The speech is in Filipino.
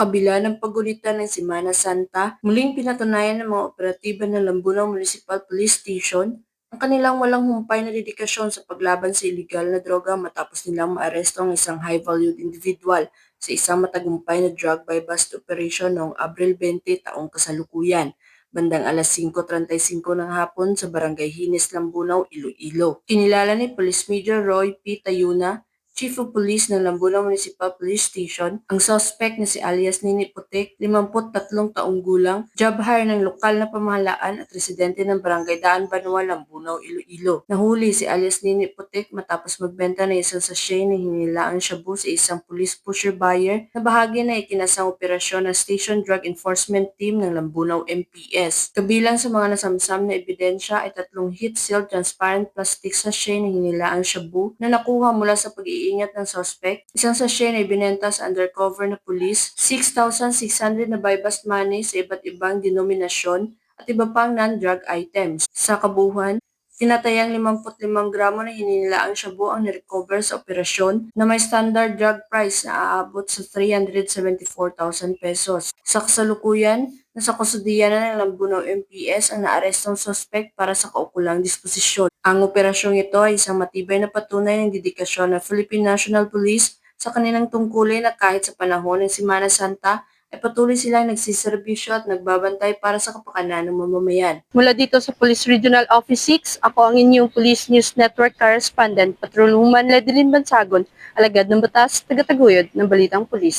kabila ng paggulitan ng Semana Santa, muling pinatunayan ng mga operatiba ng Lambunaw Municipal Police Station ang kanilang walang humpay na dedikasyon sa paglaban sa iligal na droga matapos nilang maaresto ang isang high-valued individual sa isang matagumpay na drug buy-bust operation noong Abril 20 taong kasalukuyan. Bandang alas 5:35 ng hapon sa Barangay Hines, Lambunaw, Iloilo. Kinilala ni Police Major Roy P. Tayuna, Chief of Police ng Lambunaw Municipal Police Station, ang suspect na si alias Nini Putik, 53 taong gulang, job hire ng lokal na pamahalaan at residente ng Barangay Daan Banwa, Lambunaw, Iloilo. Nahuli si alias Nini Putik matapos magbenta ng isang sachet na hinilaang shabu sa isang police pusher buyer na bahagi na ikinasang operasyon ng Station Drug Enforcement Team ng Lambunaw MPS. Kabilang sa mga nasamsam na ebidensya ay 3 heat-sealed transparent plastic sachet na hinilaang shabu na nakuha mula sa pag-iingat ng suspect, isang sachet na ibinenta sa undercover na pulis, 6,600 na buy-bust money sa iba't ibang denominasyon at iba pang non-drug items. Sa kabuuan, tinatayang 55 gramo na hinilaang shabu ang nirecover sa operasyon na may standard drug price na aabot sa 374,000 pesos. Sa kasalukuyan, nasa kustudiya na ng Lambunaw MPS ang naarestong suspect para sa kaukulang disposisyon. Ang operasyong ito ay isang matibay na patunay ng dedikasyon ng Philippine National Police sa kanilang tungkulin na kahit sa panahon ng Semana Santa ay patuloy silang nagsiservisyo at nagbabantay para sa kapakanan ng mamamayan. Mula dito sa Police Regional Office 6, ako ang inyong Police News Network Correspondent, Patrolwoman Ledeline Bansagon, alagad ng batas, tagataguyod ng Balitang Pulis.